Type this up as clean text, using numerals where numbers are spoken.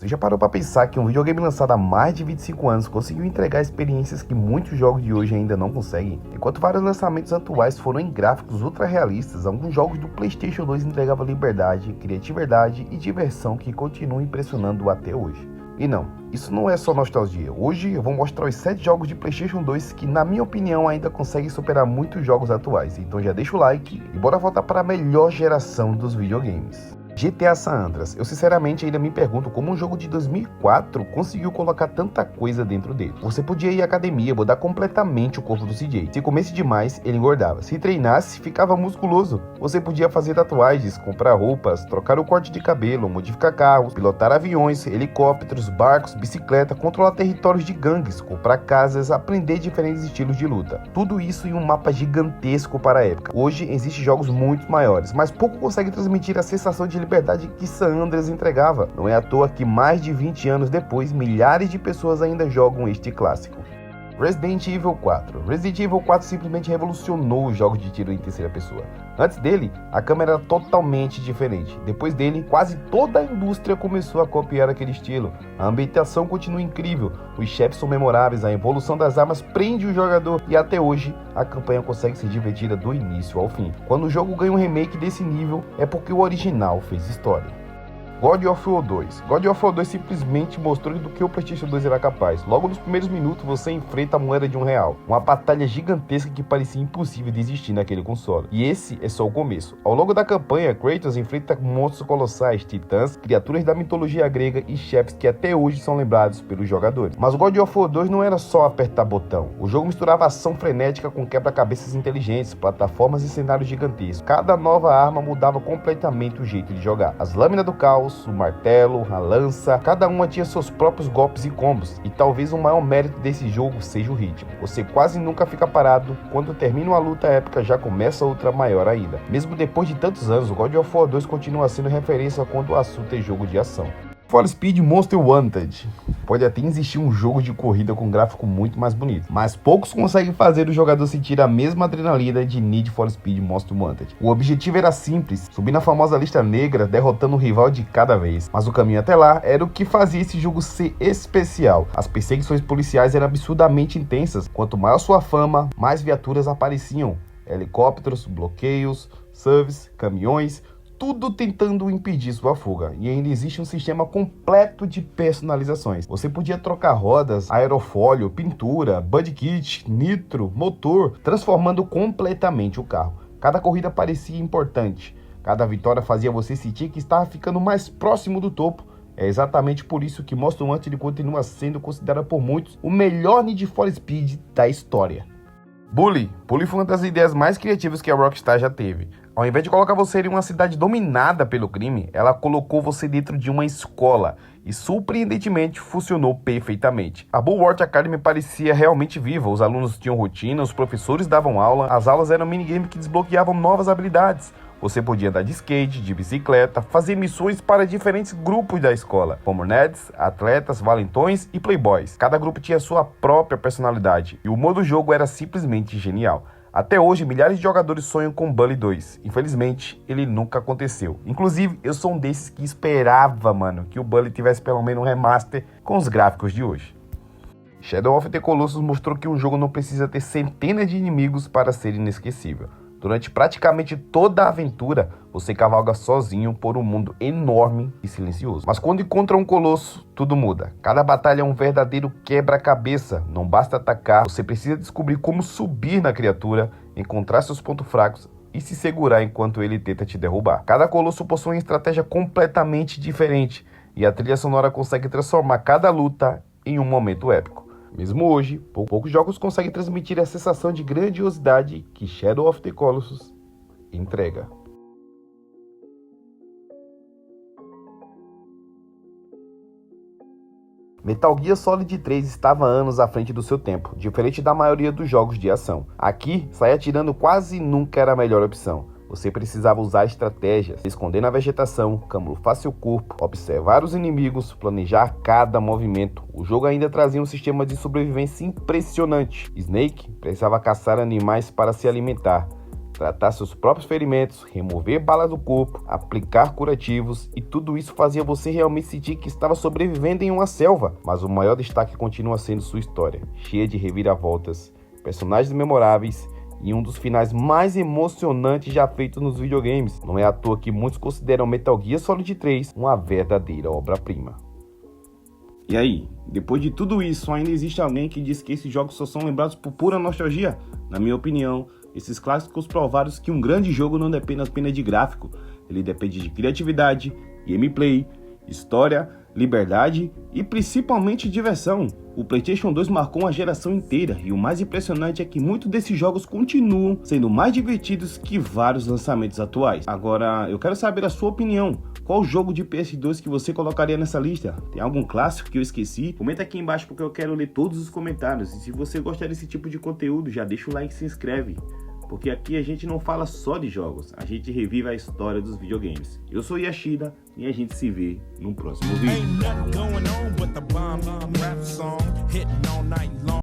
Você já parou para pensar que um videogame lançado há mais de 25 anos conseguiu entregar experiências que muitos jogos de hoje ainda não conseguem? Enquanto vários lançamentos atuais foram em gráficos ultra realistas, alguns jogos do PlayStation 2 entregavam liberdade, criatividade e diversão que continuam impressionando até hoje. E não, isso não é só nostalgia. Hoje eu vou mostrar os 7 jogos de PlayStation 2 que, na minha opinião, ainda conseguem superar muitos jogos atuais. Então já deixa o like e bora voltar para a melhor geração dos videogames. GTA San Andreas. Eu sinceramente ainda me pergunto como um jogo de 2004 conseguiu colocar tanta coisa dentro dele. Você podia ir à academia, mudar completamente o corpo do CJ. Se comesse demais, ele engordava. Se treinasse, ficava musculoso. Você podia fazer tatuagens, comprar roupas, trocar o corte de cabelo, modificar carros, pilotar aviões, helicópteros, barcos, bicicleta, controlar territórios de gangues, comprar casas, aprender diferentes estilos de luta. Tudo isso em um mapa gigantesco para a época. Hoje existem jogos muito maiores, mas pouco consegue transmitir a sensação de liberdade que San Andreas entregava. Não é à toa que mais de 20 anos depois, milhares de pessoas ainda jogam este clássico. Resident Evil 4. Resident Evil 4 simplesmente revolucionou os jogos de tiro em terceira pessoa. Antes dele, a câmera era totalmente diferente. Depois dele, quase toda a indústria começou a copiar aquele estilo. A ambientação continua incrível, os chefes são memoráveis, a evolução das armas prende o jogador e até hoje a campanha consegue ser divertida do início ao fim. Quando o jogo ganha um remake desse nível, é porque o original fez história. God of War 2. God of War 2 simplesmente mostrou do que o PlayStation 2 era capaz. Logo nos primeiros minutos você enfrenta a moeda de R$1. Uma batalha gigantesca que parecia impossível de existir naquele console. E esse é só o começo. Ao longo da campanha, Kratos enfrenta monstros colossais, titãs, criaturas da mitologia grega e chefes que até hoje são lembrados pelos jogadores. Mas o God of War 2 não era só apertar botão. O jogo misturava ação frenética com quebra-cabeças inteligentes, plataformas e cenários gigantescos. Cada nova arma mudava completamente o jeito de jogar. As lâminas do caos, o martelo, a lança, cada uma tinha seus próprios golpes e combos, e talvez o maior mérito desse jogo seja o ritmo. Você quase nunca fica parado, quando termina uma luta épica já começa outra maior ainda. Mesmo depois de tantos anos, o God of War 2 continua sendo referência quando o assunto é jogo de ação. For Speed Most Wanted. Pode até existir um jogo de corrida com gráfico muito mais bonito, mas poucos conseguem fazer o jogador sentir a mesma adrenalina de Need for Speed Most Wanted. O objetivo era simples, subir na famosa lista negra, derrotando um rival de cada vez, mas o caminho até lá era o que fazia esse jogo ser especial. As perseguições policiais eram absurdamente intensas, quanto maior sua fama, mais viaturas apareciam, helicópteros, bloqueios, SUVs, caminhões, tudo tentando impedir sua fuga. E ainda existe um sistema completo de personalizações. Você podia trocar rodas, aerofólio, pintura, body kit, nitro, motor, transformando completamente o carro. Cada corrida parecia importante. Cada vitória fazia você sentir que estava ficando mais próximo do topo. É exatamente por isso que Most Wanted continua sendo considerado por muitos o melhor Need for Speed da história. Bully foi uma das ideias mais criativas que a Rockstar já teve. Ao invés de colocar você em uma cidade dominada pelo crime, ela colocou você dentro de uma escola e surpreendentemente funcionou perfeitamente. A Bulworth Academy parecia realmente viva, os alunos tinham rotina, os professores davam aula, as aulas eram minigames que desbloqueavam novas habilidades. Você podia andar de skate, de bicicleta, fazer missões para diferentes grupos da escola, como nerds, atletas, valentões e playboys. Cada grupo tinha sua própria personalidade e o modo jogo era simplesmente genial. Até hoje, milhares de jogadores sonham com Bully 2. Infelizmente, ele nunca aconteceu. Inclusive, eu sou um desses que esperava, que o Bully tivesse pelo menos um remaster com os gráficos de hoje. Shadow of the Colossus mostrou que um jogo não precisa ter centenas de inimigos para ser inesquecível. Durante praticamente toda a aventura, você cavalga sozinho por um mundo enorme e silencioso. Mas quando encontra um colosso, tudo muda. Cada batalha é um verdadeiro quebra-cabeça. Não basta atacar, você precisa descobrir como subir na criatura, encontrar seus pontos fracos e se segurar enquanto ele tenta te derrubar. Cada colosso possui uma estratégia completamente diferente e a trilha sonora consegue transformar cada luta em um momento épico. Mesmo hoje, poucos jogos conseguem transmitir a sensação de grandiosidade que Shadow of the Colossus entrega. Metal Gear Solid 3 estava anos à frente do seu tempo, diferente da maioria dos jogos de ação. Aqui, sair atirando quase nunca era a melhor opção. Você precisava usar estratégias, se esconder na vegetação, camuflar seu corpo, observar os inimigos, planejar cada movimento. O jogo ainda trazia um sistema de sobrevivência impressionante. Snake precisava caçar animais para se alimentar. tratar seus próprios ferimentos, remover balas do corpo, aplicar curativos, e tudo isso fazia você realmente sentir que estava sobrevivendo em uma selva. Mas o maior destaque continua sendo sua história, cheia de reviravoltas, personagens memoráveis e um dos finais mais emocionantes já feitos nos videogames. Não é à toa que muitos consideram Metal Gear Solid 3 uma verdadeira obra-prima. E aí, depois de tudo isso, ainda existe alguém que diz que esses jogos só são lembrados por pura nostalgia? Na minha opinião, esses clássicos provaram que um grande jogo não depende apenas de gráfico, ele depende de criatividade, gameplay, história, liberdade e principalmente diversão. O PlayStation 2 marcou uma geração inteira e o mais impressionante é que muitos desses jogos continuam sendo mais divertidos que vários lançamentos atuais. Agora, eu quero saber a sua opinião. Qual jogo de PS2 que você colocaria nessa lista? Tem algum clássico que eu esqueci? Comenta aqui embaixo porque eu quero ler todos os comentários. E se você gostar desse tipo de conteúdo, já deixa o like e se inscreve. Porque aqui a gente não fala só de jogos, a gente revive a história dos videogames. Eu sou Yashida e a gente se vê no próximo vídeo.